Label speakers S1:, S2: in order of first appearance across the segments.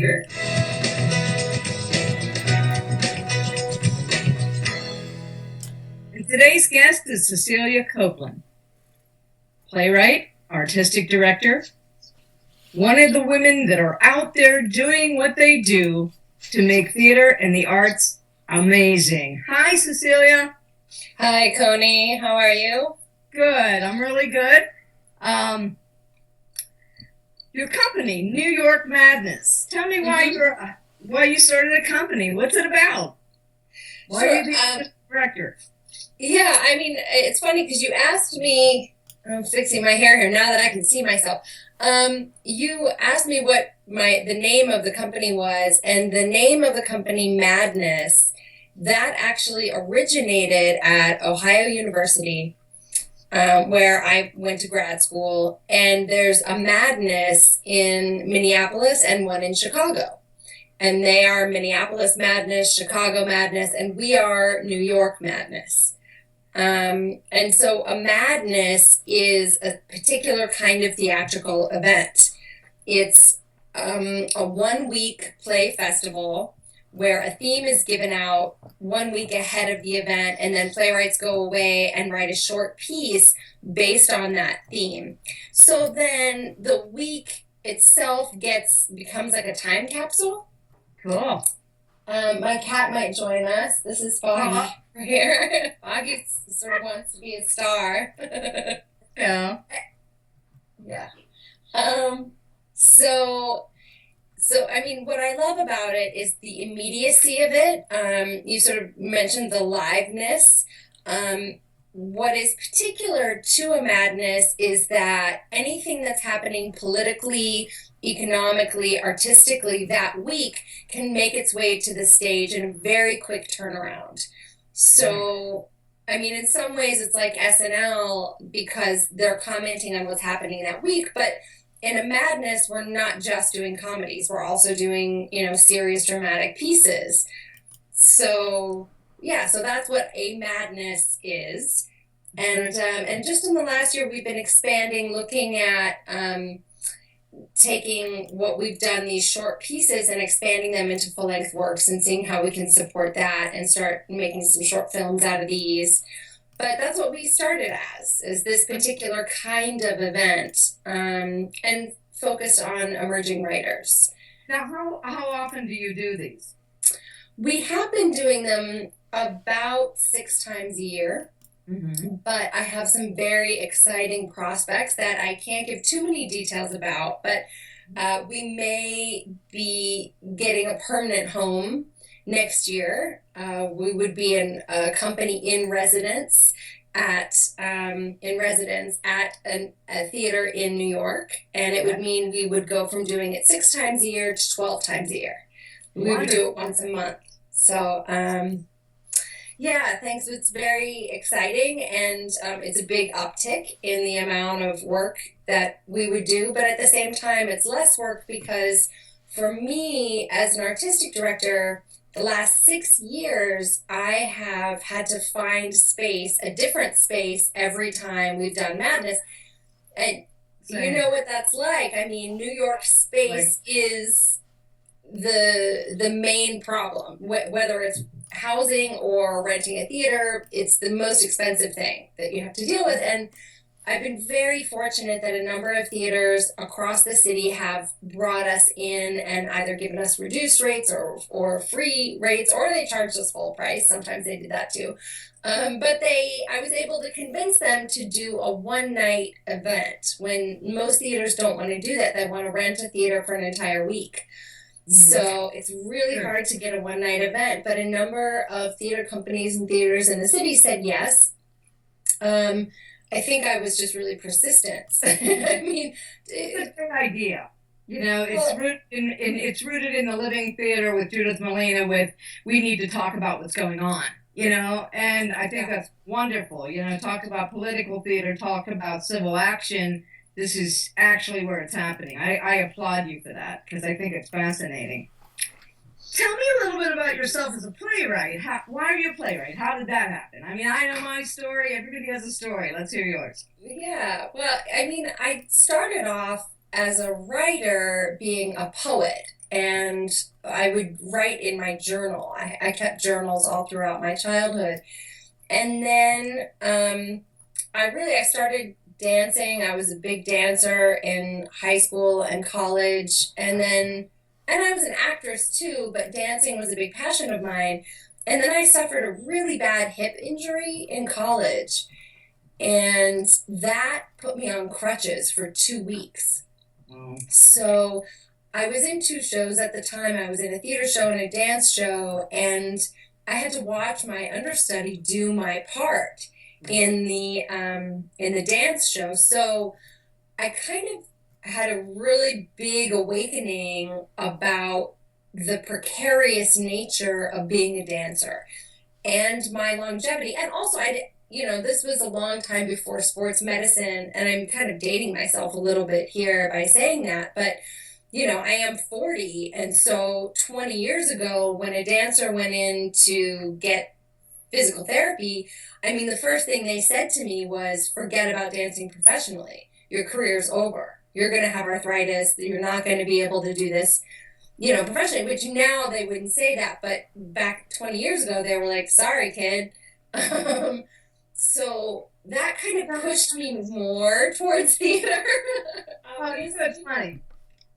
S1: Screenwriter. And today's guest is Cecilia Copeland, playwright, artistic director, one of the women that are out there doing what they do to make theater and the arts amazing. Hi, Cecilia.
S2: Hi, Coney. How are you?
S1: Good. I'm really good. Your company, NYMadness. Tell me why you started a company. What's it about? Why are you the director?
S2: Yeah, I mean, it's funny because you asked me, I'm fixing my hair here now that I can see myself. You asked me what the name of the company was, and the name of the company, Madness, that actually originated at Ohio University, where I went to grad school, and there's a Madness in Minneapolis and one in Chicago. And they are Minneapolis Madness, Chicago Madness, and we are New York Madness. And so a madness is a particular kind of theatrical event. It's a 1-week play festival where a theme is given out 1 week ahead of the event, and then playwrights go away and write a short piece based on that theme. So then the week itself becomes like a time capsule.
S1: Cool.
S2: My cat might join us. This is Foggy right here. Foggy sort of wants to be a star.
S1: Yeah.
S2: Yeah. So I mean, what I love about it is the immediacy of it. You sort of mentioned the liveness. What is particular to a madness is that anything that's happening politically, economically, artistically that week can make its way to the stage in a very quick turnaround. So, I mean, in some ways it's like SNL because they're commenting on what's happening that week, but in a madness, we're not just doing comedies. We're also doing, serious dramatic pieces. So, yeah, so that's what a madness is. And just in the last year, we've been expanding, looking at taking what we've done, these short pieces, and expanding them into full-length works and seeing how we can support that and start making some short films out of these. But that's what we started as, is this particular kind of event, and focused on emerging writers.
S1: Now, how often do you do these?
S2: We have been doing them about 6 times a year.
S1: Mm-hmm.
S2: But I have some very exciting prospects that I can't give too many details about, but we may be getting a permanent home next year. We would be in a company in residence at a theater in New York, and it would mean we would go from doing it 6 times a year to 12 times a year. We would do it once a month. So yeah, thanks. It's very exciting, and it's a big uptick in the amount of work that we would do, but at the same time it's less work because for me as an artistic director, the last 6 years I have had to find a different space every time we've done Madness. And you know what that's like. I mean, New York space is the main problem, whether it's housing or renting a theater. It's the most expensive thing that you have to deal with. And I've been very fortunate that a number of theaters across the city have brought us in and either given us reduced rates or free rates, or they charged us full price. Sometimes they did that too. But I was able to convince them to do a 1-night event when most theaters don't want to do that. They want to rent a theater for an entire week. So it's really hard to get a 1-night event, but a number of theater companies and theaters in the city said yes. I think I was just really persistent. I mean,
S1: it's a good idea. It's rooted in the Living Theater with Judith Malina with we need to talk about what's going on, and I think that's wonderful. Talk about political theater, talk about civil action. This is actually where it's happening. I applaud you for that because I think it's fascinating. Tell me a little bit about yourself as a playwright. Why are you a playwright? How did that happen? I mean, I know my story. Everybody has a story. Let's hear yours.
S2: Yeah. Well, I mean, I started off as a writer, being a poet, and I would write in my journal. I kept journals all throughout my childhood. And then I started dancing. I was a big dancer in high school and college. And I was an actress too, but dancing was a big passion of mine. And then I suffered a really bad hip injury in college. And that put me on crutches for 2 weeks.
S1: Wow.
S2: So I was in two shows at the time. I was in a theater show and a dance show, and I had to watch my understudy do my part in the dance show. So I kind of had a really big awakening about the precarious nature of being a dancer and my longevity. And also, this was a long time before sports medicine, and I'm kind of dating myself a little bit here by saying that, but I am 40, and so 20 years ago, when a dancer went in to get physical therapy, I mean, the first thing they said to me was, forget about dancing professionally. Your career's over. You're going to have arthritis. You're not going to be able to do this, professionally, which now they wouldn't say that. But back 20 years ago, they were like, sorry, kid. So that kind of pushed me more towards theater.
S1: Well, that's funny.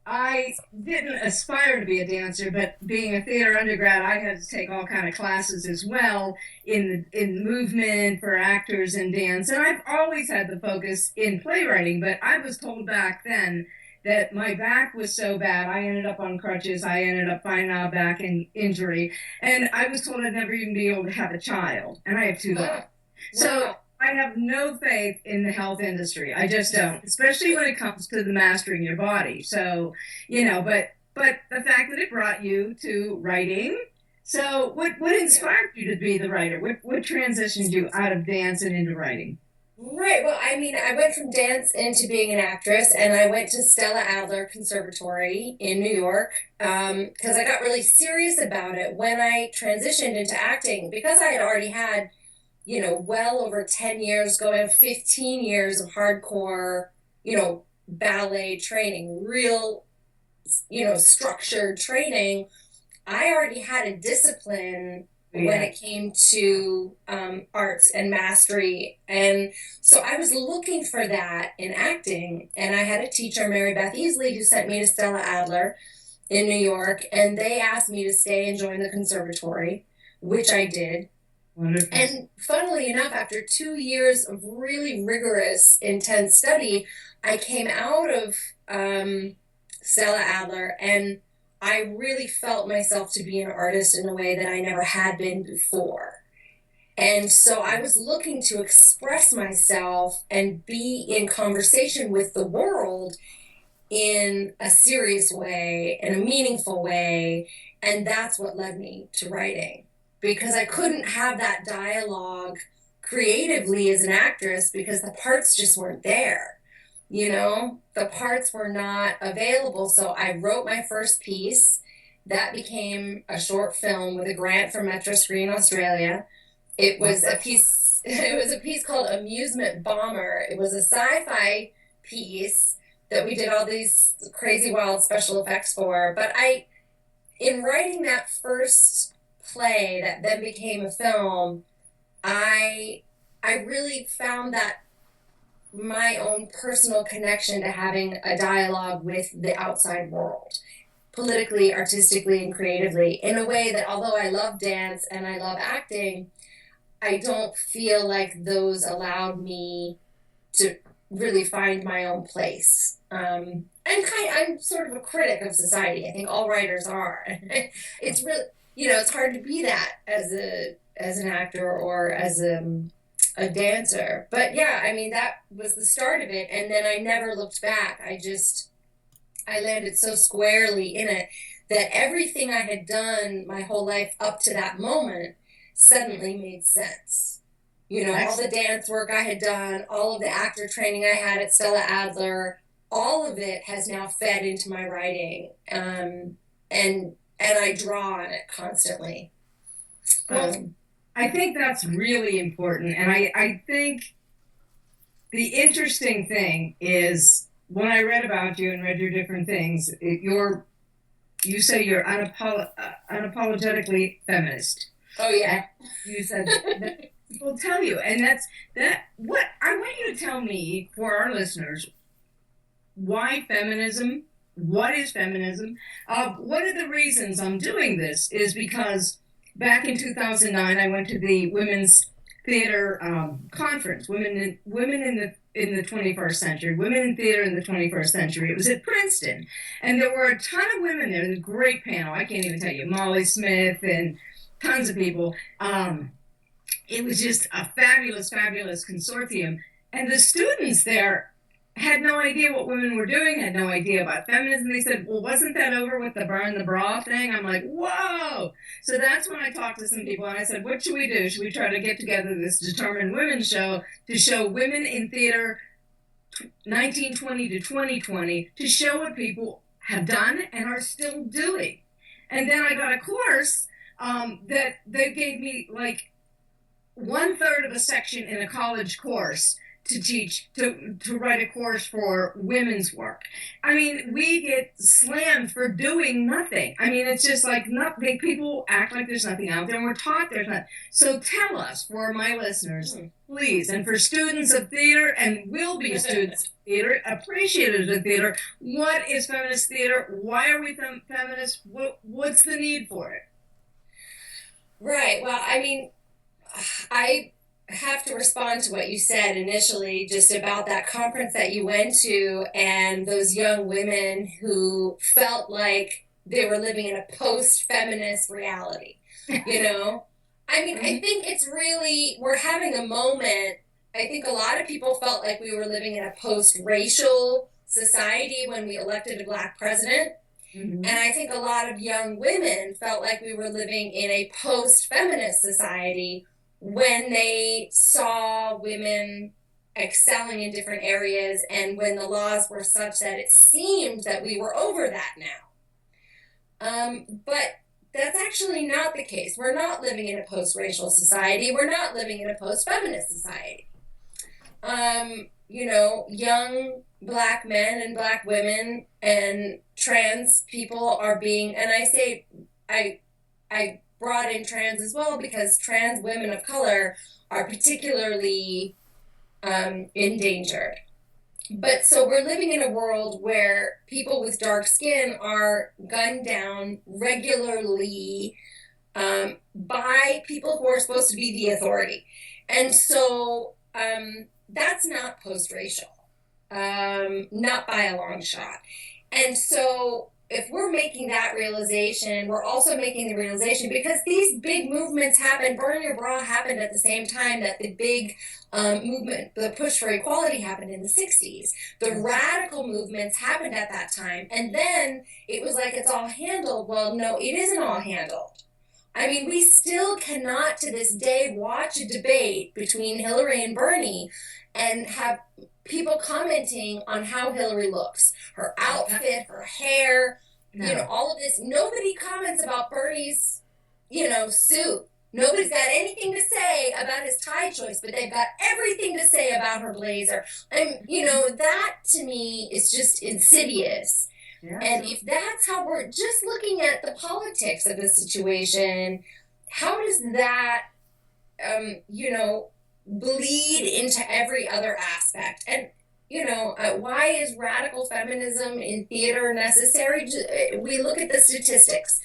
S1: I didn't aspire to be a dancer, but being a theater undergrad, I had to take all kind of classes as well in movement for actors and dance. And I've always had the focus in playwriting, but I was told back then that my back was so bad, I ended up on crutches. I ended up finding out back injury, and I was told I'd never even be able to have a child. And I have two daughters, so I have no faith in the health industry. I just don't, especially when it comes to the mastering your body. So, but the fact that it brought you to writing. So what inspired you to be the writer? What transitioned you out of dance and into writing?
S2: Right. Well, I mean, I went from dance into being an actress, and I went to Stella Adler Conservatory in New York because I got really serious about it when I transitioned into acting, because I had already had well over 10 years, going on 15 years of hardcore, ballet training, real, structured training. I already had a discipline when it came to arts and mastery. And so I was looking for that in acting. And I had a teacher, Mary Beth Easley, who sent me to Stella Adler in New York. And they asked me to stay and join the conservatory, which I did.
S1: Wonderful.
S2: And funnily enough, after 2 years of really rigorous, intense study, I came out of Stella Adler, and I really felt myself to be an artist in a way that I never had been before. And so I was looking to express myself and be in conversation with the world in a serious way, in a meaningful way. And that's what led me to writing, because I couldn't have that dialogue creatively as an actress because the parts just weren't there. The parts were not available. So I wrote my first piece that became a short film with a grant from Metro Screen Australia. It was a piece called Amusement Bomber. It was a sci-fi piece that we did all these crazy wild special effects for. But in writing that first play that then became a film, I really found that my own personal connection to having a dialogue with the outside world, politically, artistically, and creatively, in a way that, although I love dance and I love acting, I don't feel like those allowed me to really find my own place. I'm sort of a critic of society. I think all writers are. It's really, it's hard to be that as an actor or as a dancer. But yeah, I mean, that was the start of it. And then I never looked back. I landed so squarely in it that everything I had done my whole life up to that moment suddenly made sense. All the dance work I had done, all of the actor training I had at Stella Adler, all of it has now fed into my writing. And I draw on it constantly.
S1: Well, I think that's really important. And I think the interesting thing is when I read about you and read your different things, you say you're unapologetically feminist.
S2: Oh yeah.
S1: You said that people tell you, and what I want you to tell me, for our listeners, why feminism? What is feminism? One of the reasons I'm doing this is because back in 2009, I went to the Women's Theater Conference, Women in the 21st Century, Women in Theater in the 21st Century. It was at Princeton, and there were a ton of women there. A great panel. I can't even tell you, Molly Smith and tons of people. It was just a fabulous, fabulous consortium, and the students there had no idea what women were doing, had no idea about feminism. They said, well, wasn't that over with the burn the bra thing? I'm like, whoa. So that's when I talked to some people and I said, what should we do? Should we try to get together this Determined Women show to show women in theater 1920 to 2020, to show what people have done and are still doing? And then I got a course that they gave me like 1/3 of a section in a college course to teach, to write a course for women's work. I mean, we get slammed for doing nothing. I mean, it's just like nothing. People act like there's nothing out there, and we're taught there's not. So tell us, for my listeners, please, and for students of theater and will be students of theater, appreciators of theater, what is feminist theater? Why are we feminists? What's the need for it?
S2: Right. Well, I mean, I have to respond to what you said initially, just about that conference that you went to and those young women who felt like they were living in a post-feminist reality. You know, I mean, I think it's really, we're having a moment. I think a lot of people felt like we were living in a post-racial society when we elected a Black president. And I think a lot of young women felt like we were living in a post-feminist society when they saw women excelling in different areas and when the laws were such that it seemed that we were over that now. But that's actually not the case. We're not living in a post-racial society. We're not living in a post-feminist society. You know, young Black men and Black women and trans people are being, and I say, I brought in trans as well because trans women of color are particularly endangered. But so we're living in a world where people with dark skin are gunned down regularly by people who are supposed to be the authority. And so that's not post-racial, not by a long shot. And so if we're making that realization, we're also making the realization, because these big movements happen, Burn Your Bra happened at the same time that the big movement, the push for equality, happened in the 60s. The radical movements happened at that time. And then it was like, it's all handled. Well, no, it isn't all handled. I mean, we still cannot to this day watch a debate between Hillary and Bernie and have people commenting on how Hillary looks, her outfit, her hair, you know, all of this. Nobody comments about Bernie's, you know, suit. Nobody's got anything to say about his tie choice, but they've got everything to say about her blazer. And, you know, that to me is just insidious. Yeah. And if that's how we're just looking at the politics of the situation, how does that, you know, bleed into every other aspect? And, you know, why is radical feminism in theater necessary? We look at the statistics.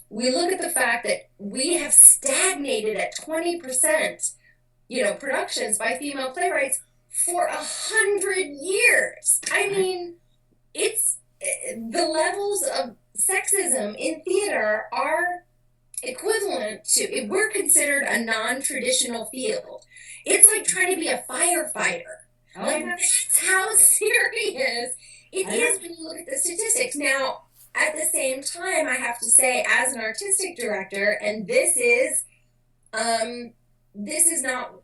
S2: We look at the fact that we have stagnated at 20%, you know, productions by female playwrights for 100 years. I mean, it's the levels of sexism in theater are equivalent to, if we're considered a non-traditional field, it's like trying to be a firefighter. Like, that's how serious it is when you look at the statistics. Now, at the same time, I have to say, as an artistic director, and this is not,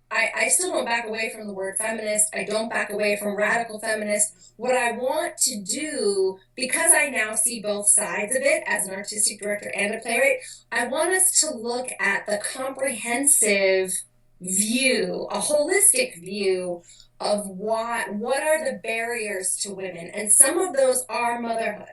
S2: I still don't back away from the word feminist. I don't back away from radical feminist. What I want to do, because I now see both sides of it as an artistic director and a playwright, I want us to look at the comprehensive view, a holistic view of what are the barriers to women. And some of those are motherhood.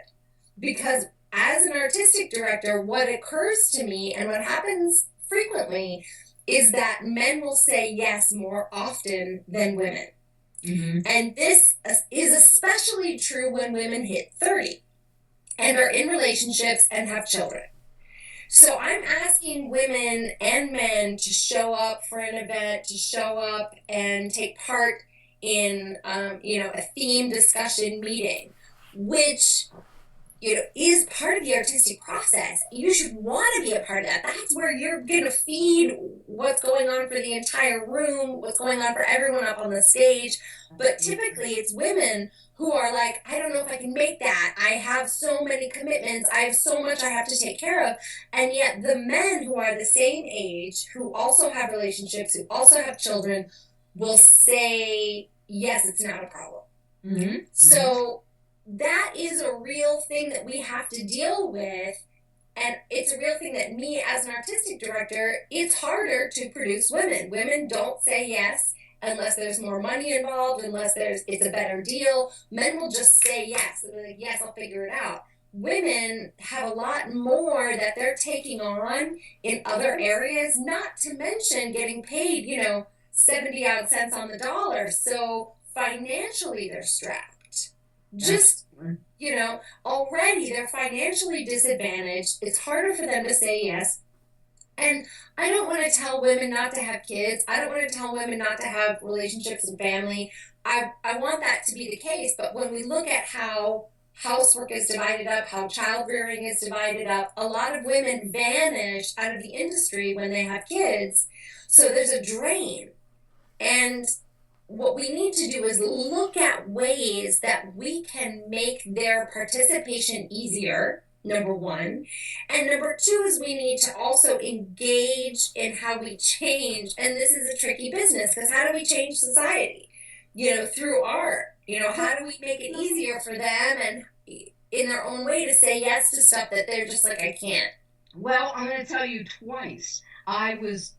S2: Because as an artistic director, what occurs to me and what happens frequently is that men will say yes more often than women. Mm-hmm. And this is especially true when women hit 30 and are in relationships and have children. So I'm asking women and men to show up for an event, to show up and take part in, a theme discussion meeting, which is part of the artistic process. You should want to be a part of that. That's where you're going to feed what's going on for the entire room, what's going on for everyone up on the stage. But typically it's women who are like, I don't know if I can make that. I have so many commitments. I have so much I have to take care of. And yet the men who are the same age, who also have relationships, who also have children, will say, yes, it's not a problem. Mm-hmm. So that is a real thing that we have to deal with. And it's a real thing that me as an artistic director, it's harder to produce women. Women don't say yes unless there's more money involved, unless it's a better deal. Men will just say yes. They're like, yes, I'll figure it out. Women have a lot more that they're taking on in other areas, not to mention getting paid, 70 odd cents on the dollar. So financially they're strapped. Just, already they're financially disadvantaged. It's harder for them to say yes. And I don't want to tell women not to have kids. I don't want to tell women not to have relationships and family. I want that to be the case. But when we look at how housework is divided up, how child rearing is divided up, a lot of women vanish out of the industry when they have kids. So there's a drain. And what we need to do is look at ways that we can make their participation easier, number one. And number two is we need to also engage in how we change. And this is a tricky business, because how do we change society? Through art. How do we make it easier for them and in their own way to say yes to stuff that they're just like, I can't?
S1: Well, I'm going to tell you twice. I was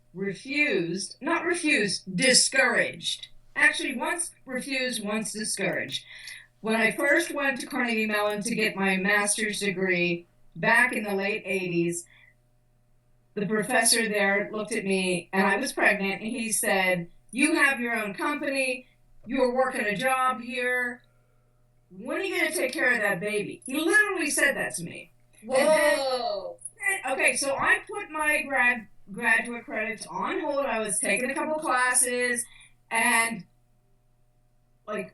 S1: discouraged. Actually, once refused, once discouraged. When I first went to Carnegie Mellon to get my master's degree back in the late 80s, the professor there looked at me, and I was pregnant, and he said, you have your own company, you're working a job here, when are you going to take care of that baby? He literally said that to me.
S2: Whoa!
S1: Okay, so I put my graduate credits on hold. I was taking a couple classes, and like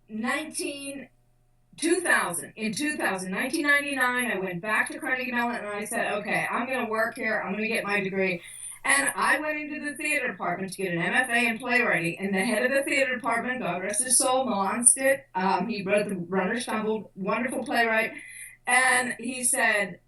S1: 1999, I went back to Carnegie Mellon, and I said, okay, I'm going to work here. I'm going to get my degree. And I went into the theater department to get an MFA in playwriting. And the head of the theater department, God rest his soul, Milan Stitt, he wrote The Runner Stumbled, wonderful playwright. And he said,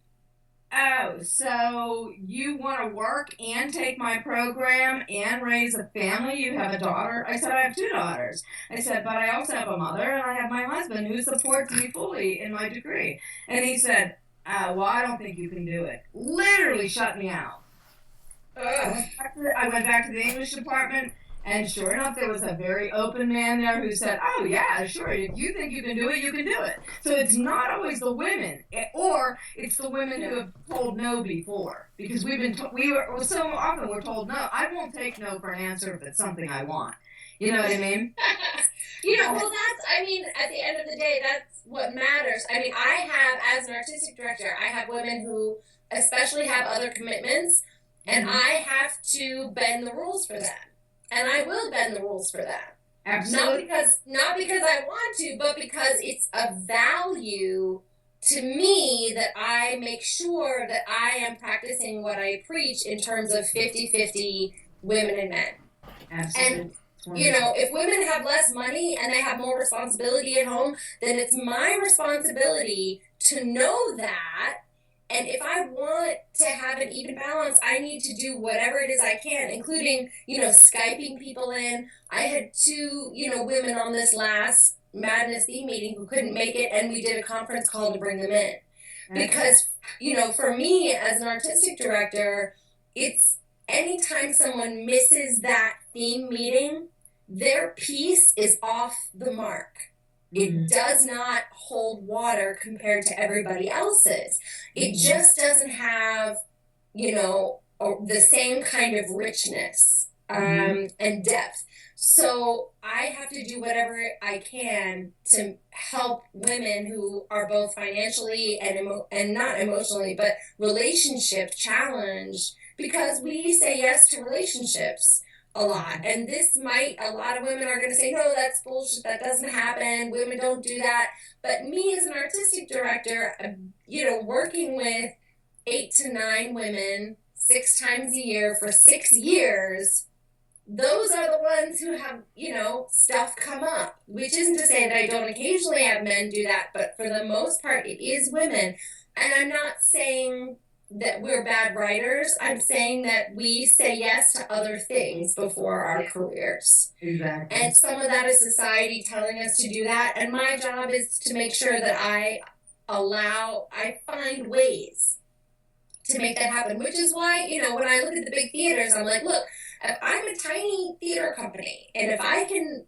S1: oh, so you want to work and take my program and raise a family? You have a daughter? I said, I have 2 daughters. I said, but I also have a mother, and I have my husband who supports me fully in my degree. And he said, well, I don't think you can do it. Literally shut me out. I went back to the English department, and sure enough, there was a very open man there who said, oh, yeah, sure, if you think you can do it, you can do it. So it's not always the women, or it's the women who have told no before. Because so often we're told no. I won't take no for an answer if it's something I want. You know what I mean?
S2: Well, at the end of the day, that's what matters. I have, as an artistic director, I have women who especially have other commitments, and I have to bend the rules for them. And I will bend the rules for them.
S1: Absolutely.
S2: Not because I want to, but because it's a value to me that I make sure that I am practicing what I preach in terms of 50-50 women and men.
S1: Absolutely.
S2: And if women have less money and they have more responsibility at home, then it's my responsibility to know that. And if I want to have an even balance, I need to do whatever it is I can, including, Skyping people in. I had 2, women on this last Madness theme meeting who couldn't make it, and we did a conference call to bring them in. Because, for me as an artistic director, it's anytime someone misses that theme meeting, their piece is off the mark. It does not hold water compared to everybody else's. It just doesn't have, you know, the same kind of richness and depth. So I have to do whatever I can to help women who are both financially and not emotionally, but relationship challenged, because we say yes to relationships a lot. And a lot of women are going to say, no, that's bullshit. That doesn't happen. Women don't do that. But me as an artistic director, you know, working with 8 to 9 women 6 times a year for 6 years, those are the ones who have, you know, stuff come up, which isn't to say that I don't occasionally have men do that, but for the most part, it is women. And I'm not saying that we're bad writers. I'm saying that we say yes to other things before our careers.
S1: Exactly.
S2: And some of that is society telling us to do that. And my job is to make sure that I find ways to make that happen, which is why, you know, when I look at the big theaters, I'm like, look, if I'm a tiny theater company, and if I can,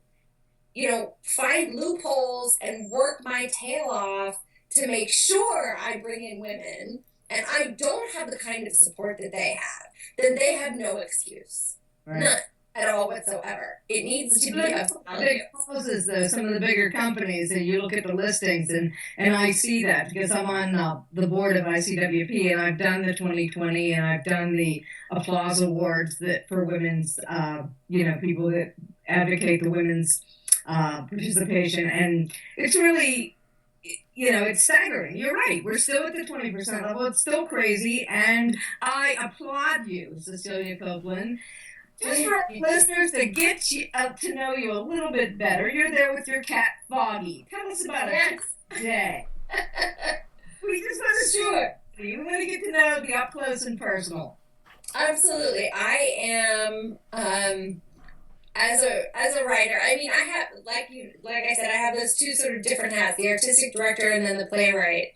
S2: you know, find loopholes and work my tail off to make sure I bring in women, and I don't have the kind of support that they have, then they have no excuse. Right. None at all whatsoever. It needs to be a
S1: big houses, though, some of the bigger companies, and you look at the listings, and I see that because I'm on the board of ICWP, and I've done the 2020, and I've done the Applause Awards that for women's, you know, people that advocate the women's participation, and it's really, you know, it's staggering. You're right. We're still at the 20% level. It's still crazy, and I applaud you, Cecilia Copeland. Just for listeners to get you to know you a little bit better, you're there with your cat Foggy. Tell us about it today. We just want to
S2: sure.
S1: You want to get to know the up close and personal.
S2: Absolutely, I am. As a writer, I mean, I have like I said, I have those two sort of different hats: the artistic director and then the playwright.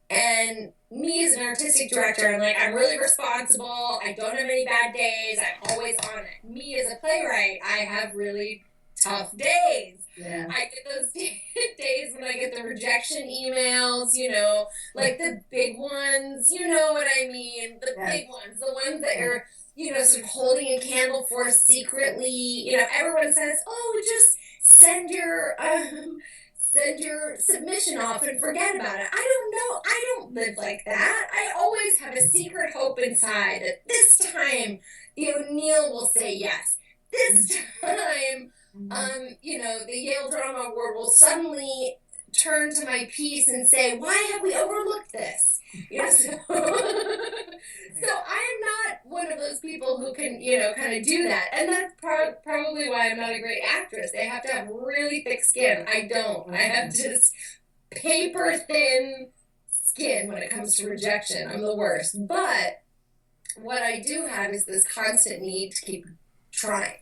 S2: And me as an artistic director, I'm really responsible. I don't have any bad days. I'm always on it. Me as a playwright, I have really tough days. Yeah. I get those days when I get the rejection emails, you know, like the big ones, you know what I mean? The big ones, the ones that you're, you know, sort of holding a candle for secretly. You know, everyone says, oh, just send your submission off and forget about it. I don't know. I don't live like that. I always have a secret hope inside that this time the O'Neill will say yes. This time, you know, the Yale Drama Award will suddenly turn to my piece and say, why have we overlooked this? You know, so I'm not one of those people who can, you know, kind of do that. And that's probably why I'm not a great actress. They have to have really thick skin. I don't. I have just paper thin skin when it comes to rejection. I'm the worst. But what I do have is this constant need to keep trying.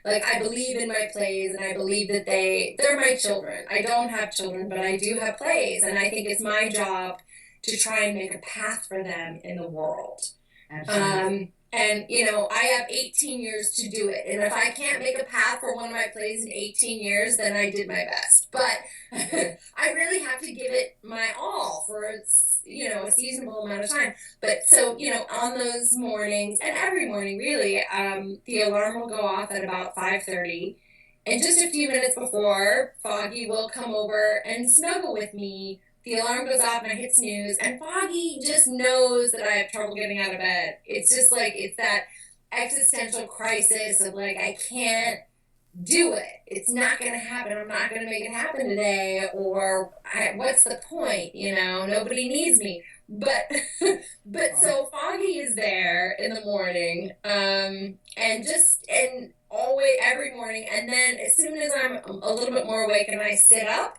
S2: Like, I believe in my plays, and I believe that they're my children. I don't have children, but I do have plays, and I think it's my job to try and make a path for them in the world. And, you know, I have 18 years to do it. And if I can't make a path for one of my plays in 18 years, then I did my best. But I really have to give it my all for, you know, a seasonable amount of time. But so, you know, on those mornings, and every morning really, the alarm will go off at about 5:30. And just a few minutes before, Foggy will come over and snuggle with me. The alarm goes off and I hit snooze, and Foggy just knows that I have trouble getting out of bed. It's just like, it's that existential crisis of like, I can't do it. It's not going to happen. I'm not going to make it happen today, or what's the point? You know, nobody needs me. But so Foggy is there in the morning, and always every morning. And then as soon as I'm a little bit more awake and I sit up,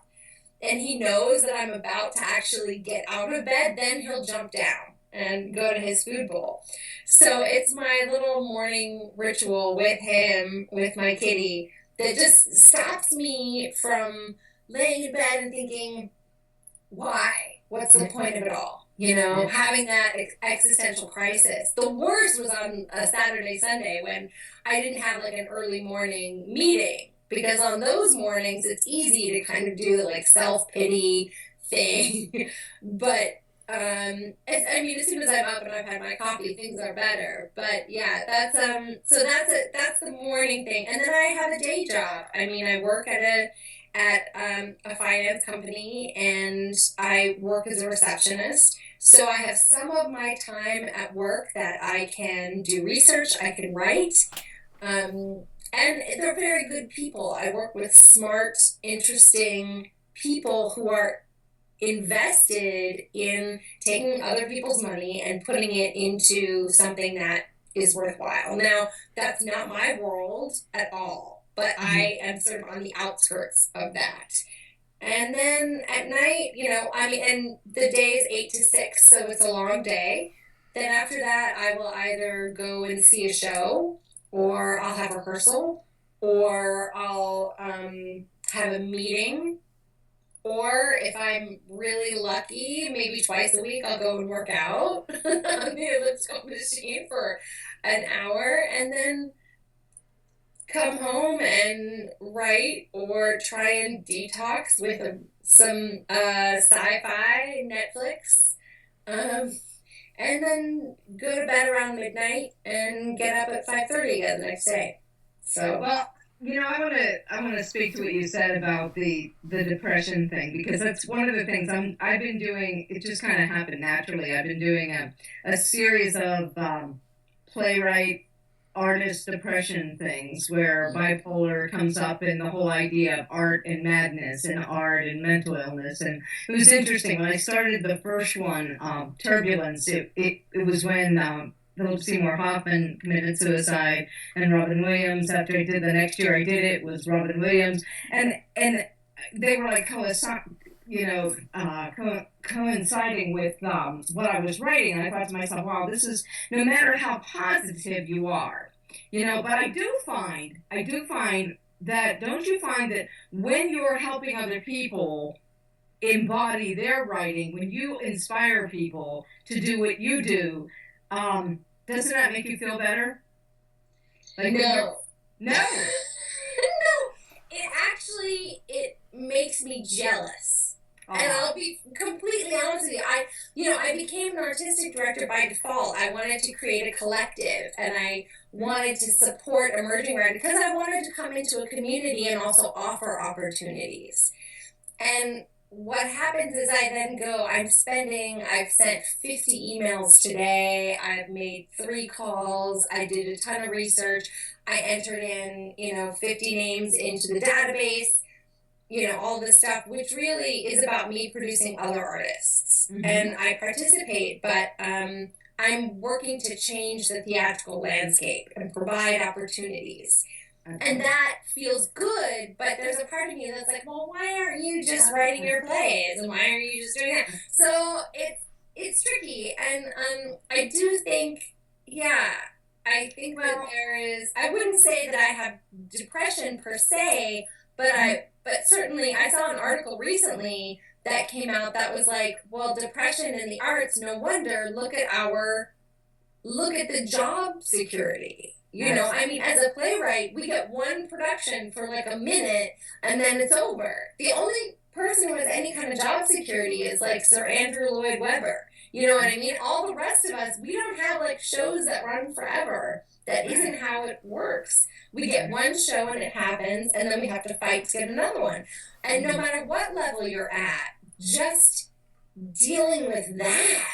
S2: and he knows that I'm about to actually get out of bed, then he'll jump down and go to his food bowl. So it's my little morning ritual with him, with my kitty, that just stops me from laying in bed and thinking, why? What's the point of it all? You know, having that existential crisis. The worst was on a Saturday, Sunday when I didn't have like an early morning meeting, because on those mornings it's easy to kind of do the like self-pity thing. But I mean, as soon as I'm up and I've had my coffee, things are better. But yeah, that's the morning thing. And then I have a day job. I mean, I work at a finance company, and I work as a receptionist. So I have some of my time at work that I can do research, I can write, and they're very good people. I work with smart, interesting people who are invested in taking other people's money and putting it into something that is worthwhile. Now, that's not my world at all, but I am sort of on the outskirts of that. And then at night, you know, I mean, and the day is 8 to 6, so it's a long day. Then after that, I will either go and see a show, or I'll have rehearsal, or I'll have a meeting, or if I'm really lucky, maybe twice a week, I'll go and work out on the elliptical machine for an hour, and then come home and write or try and detox with some sci-fi Netflix, and then go to bed around midnight and get up at 5:30 again the next day. So
S1: well, you know, I want to speak to what you said about the depression thing, because that's one of the things I've been doing. It just kind of happened naturally. I've been doing a series of playwright artist depression things where bipolar comes up, and the whole idea of art and madness and art and mental illness. And it was interesting when I started the first one, Turbulence. It was when Philip Seymour Hoffman committed suicide, and Robin Williams. After I did the next year, I did it was Robin Williams, and they were like coinciding with what I was writing. And I thought to myself, wow, this is, no matter how positive you are, you know. But I do find that, don't you find that when you're helping other people embody their writing, when you inspire people to do what you do, doesn't that make you feel better? Like
S2: no.
S1: No.
S2: No, it makes me jealous. And I'll be completely honest with you. I became an artistic director by default. I wanted to create a collective, and I wanted to support emerging writers because I wanted to come into a community and also offer opportunities. And what happens is I've sent 50 emails today. I've made 3 calls. I did a ton of research. I entered in, 50 names into the database, all this stuff, which really is about me producing other artists. Mm-hmm. And I participate, but I'm working to change the theatrical landscape and provide opportunities. And that feels good, but there's a part of me that's like, well, why aren't you just writing your plays, and why aren't you just doing that? So it's tricky, and I do think, I think that there is. I wouldn't say that I have depression per se, but certainly I saw an article recently that came out that was like, well, depression in the arts, no wonder. Look at the job security. I mean, as a playwright, we get one production for like a minute and then it's over. The only person who has any kind of job security is like Sir Andrew Lloyd Webber. You know what I mean? All the rest of us, we don't have like shows that run forever. That isn't how it works. We get one show and it happens, and then we have to fight to get another one. And no matter what level you're at, just dealing with that.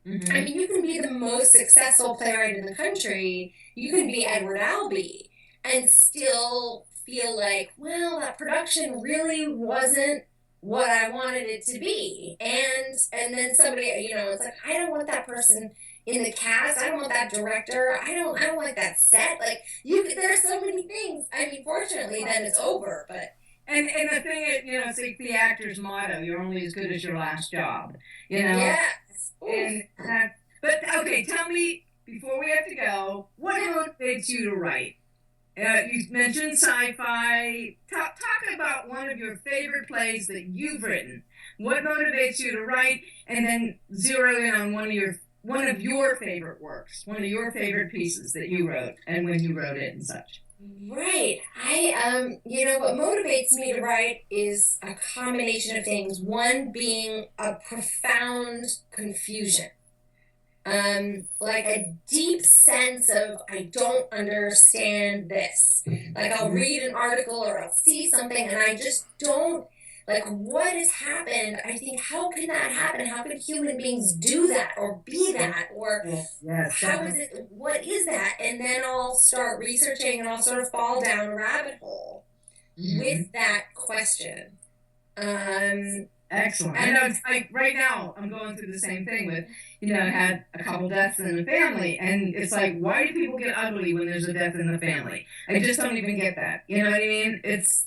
S2: Mm-hmm. I mean, you can be the most successful playwright in the country. You can be Edward Albee and still feel like, well, that production really wasn't what I wanted it to be. And then somebody, it's like, I don't want that person in the cast. I don't want that director. I don't like that set. Like, there's so many things. I mean, fortunately, then it's over. But
S1: and the thing is, it's like the actor's motto: you're only as good as your last job.
S2: Yes.
S1: And but okay, tell me before we have to go, what motivates you to write? You mentioned sci-fi. Talk about one of your favorite plays that you've written. what motivates you to write, and then zero in on one of your favorite works, one of your favorite pieces that you wrote, and when you wrote it and such.
S2: Right. What motivates me to write is a combination of things. One being a profound confusion. Like a deep sense of, I don't understand this. Like I'll read an article or I'll see something and I just don't, like, what has happened? I think, how can that happen? How can human beings do that or be that? Or how is it, what is that? And then I'll start researching and I'll sort of fall down a rabbit hole with that question.
S1: Excellent. I know it's like right now I'm going through the same thing with, I had a couple deaths in the family, and it's like, why do people get ugly when there's a death in the family? I just don't even get that. You know what I mean? It's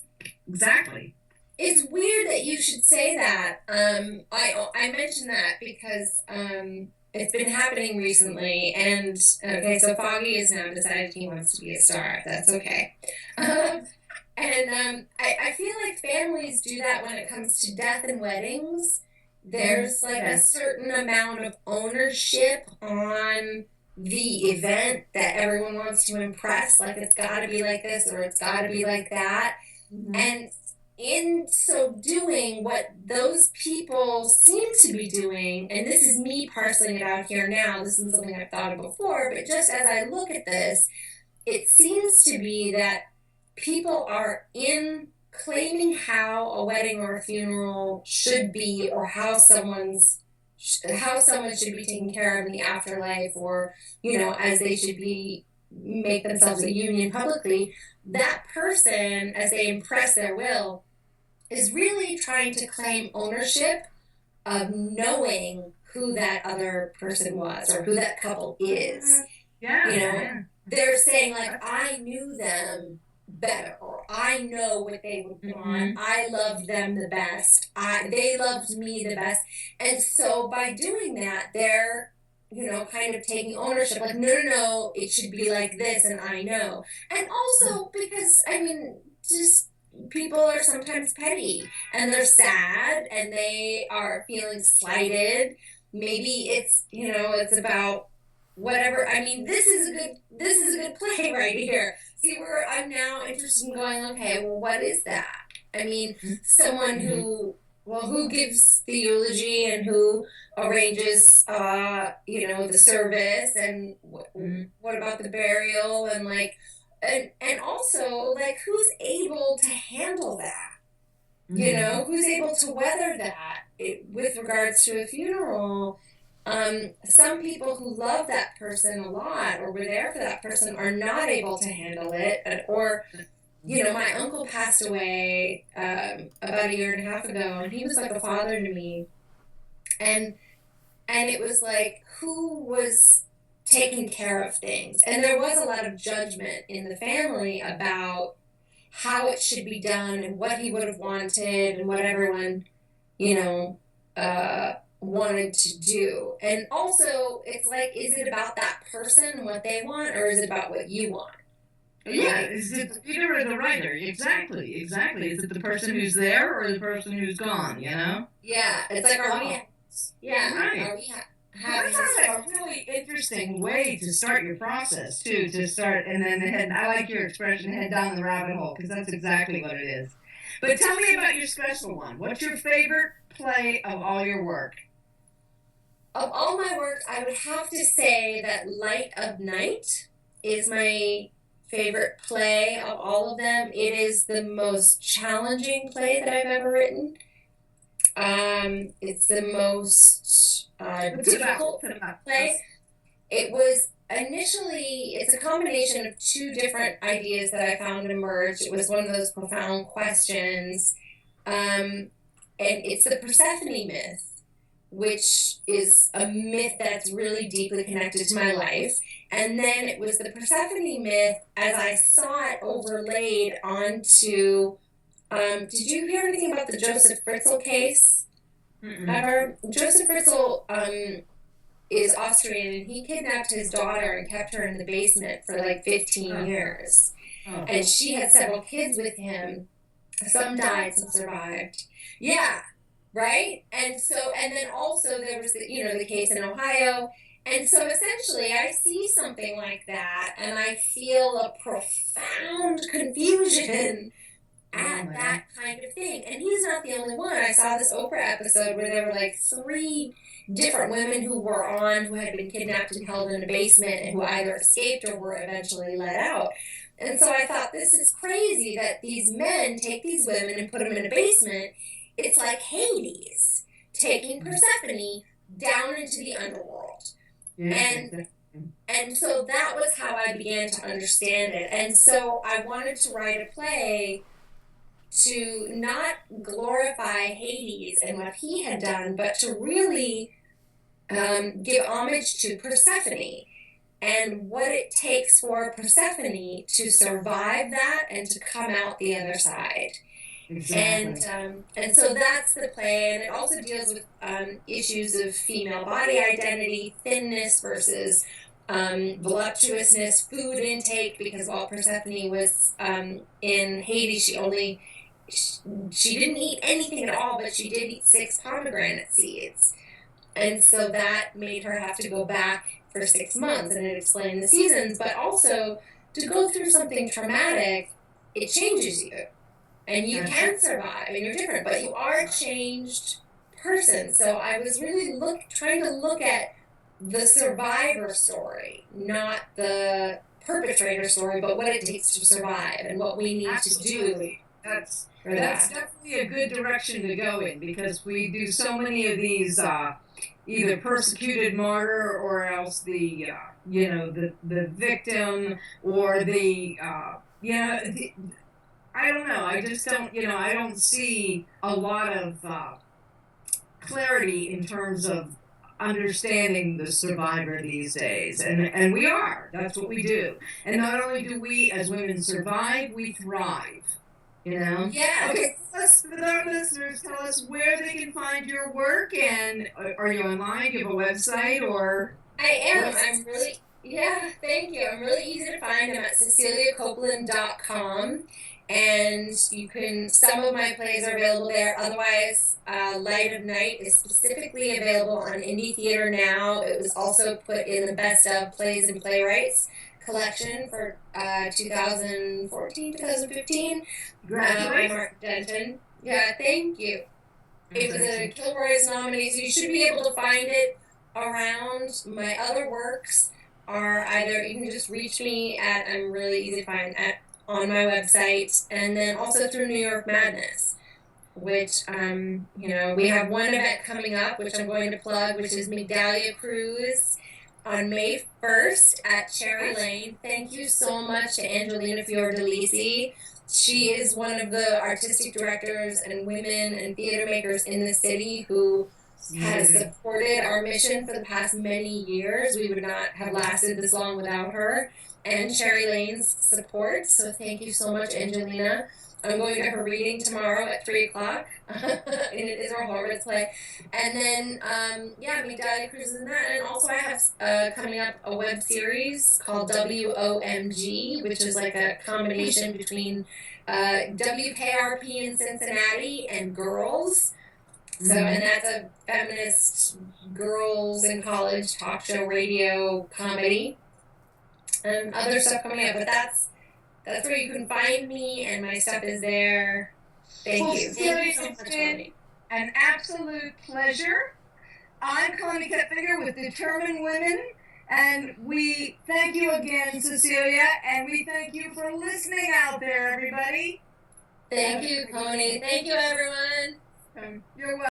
S1: exactly.
S2: It's weird that you should say that. I mentioned that because it's been happening recently, and okay, so Foggy has now decided he wants to be a star. That's okay. I feel like families do that when it comes to death and weddings. There's like a certain amount of ownership on the event that everyone wants to impress. Like it's got to be like this or it's got to be like that. And in so doing, what those people seem to be doing, and this is me parceling it out here now, this is something I've thought of before, but just as I look at this, it seems to be that people are in claiming how a wedding or a funeral should be, or how someone should be taken care of in the afterlife, or as they should be, make themselves a union publicly. That person, as they impress their will, is really trying to claim ownership of knowing who that other person was or who that couple is. They're saying like, I knew them better, or I know what they would want. I loved them the best. They loved me the best. And so by doing that, they're kind of taking ownership, like, no, it should be like this, and I know. And also because, just people are sometimes petty, and they're sad, and they are feeling slighted. Maybe it's, it's about whatever. This is a good play right here. See, where I'm now interested in going, okay, well, what is that? Someone who gives the eulogy and who arranges, the service, and what about the burial, and and also, like, who's able to handle that? Who's able to weather that with regards to a funeral? Some people who love that person a lot or were there for that person are not able to handle it, or my uncle passed away about a year and a half ago, and he was like a father to me, and it was like, who was taking care of things? And there was a lot of judgment in the family about how it should be done and what he would have wanted and what everyone wanted to do. And also, it's like, is it about that person and what they want, or is it about what you want?
S1: Yeah, is it the reader or the writer? Exactly. Is it the person who's there or the person who's gone?
S2: Yeah, it's like, are we? Yeah, right. Are we having
S1: a really interesting way to start your process too? To start and then head. I like your expression, head down the rabbit hole, because that's exactly what it is. But tell me about your special one. What's your favorite play of all your work?
S2: Of all my work, I would have to say that Light of Night is my favorite play of all of them. It is the most challenging play that I've ever written. It's the most difficult play. It was initially, it's a combination of two different ideas that I found emerged. It was one of those profound questions. And it's the Persephone myth, which is a myth that's really deeply connected to my life. And then it was the Persephone myth as I saw it overlaid onto, did you hear anything about the Joseph Fritzl case? Ever? Joseph Fritzl is Austrian, and he kidnapped his daughter and kept her in the basement for like 15 years. And she had several kids with him. Some died, some survived. Yeah. right? And so, and then also there was the, you know, the case in Ohio. And so essentially I see something like that and I feel a profound confusion at that kind of thing. And he's not the only one. I saw this Oprah episode where there were like 3 different women who were on who had been kidnapped and held in a basement and who either escaped or were eventually let out. And so I thought, this is crazy that these men take these women and put them in a basement. It's like Hades taking Persephone down into the underworld. And so that was how I began to understand it. And so I wanted to write a play to not glorify Hades and what he had done, but to really give homage to Persephone and what it takes for Persephone to survive that and to come out the other side. Exactly. And so that's the play, and it also deals with issues of female body identity, thinness versus voluptuousness, food intake, because while Persephone was in Hades, she didn't eat anything at all, but she did eat 6 pomegranate seeds. And so that made her have to go back for 6 months, and it explained the seasons, but also to go through something traumatic, it changes you. And you can survive, and you're different, but you are a changed person. So I was really trying to look at the survivor story, not the perpetrator story, but what it takes to survive and what we need to do.
S1: That's definitely a good direction to go in, because we do so many of these either persecuted martyr or else the the victim or the I don't know. I just don't, I don't see a lot of clarity in terms of understanding the survivor these days. And we are. That's what we do. And not only do we as women survive, we thrive.
S2: Yeah.
S1: Okay, for our listeners, tell us where they can find your work, and are you online? Do you have a website, or?
S2: I am. I'm really, thank you. I'm really easy to find. I'm at CECILIACOPELAND.com. And some of my plays are available there. Otherwise, Light of Night is specifically available on Indie Theater now. It was also put in the Best of Plays and Playwrights collection for 2014, 2015. By Mark Denton. Yeah, thank you. It was a Kilroy's nominee, so you should be able to find it around. My other works are either, you can just reach me at, I'm really easy to find, on my website, and then also through NYMadness, which, we have one event coming up, which I'm going to plug, which is Migdalia Cruise on May 1st at Cherry Lane. Thank you so much to Angelina Fiordalisi. She is one of the artistic directors and women and theater makers in the city who has supported our mission for the past many years. We would not have lasted this long without her and Cherry Lane's support. So thank you so much, Angelina. I'm going to her reading tomorrow at 3 o'clock. And it is our Horowitz play. And then, Migdalia Cruises and that. And also I have coming up a web series called WOMG, which is like a combination between WKRP in Cincinnati and Girls. So, and that's a feminist girls in college talk show radio comedy. And other stuff coming up, but that's where you can find me, and my stuff is there. Thank you. Thank you so much, Connie.
S1: An absolute pleasure. I'm Connie Kettfinger with Determined Women, and we thank you again, Cecilia, and we thank you for listening out there, everybody.
S2: Thank you, Connie. Thank you, everyone.
S1: You're welcome.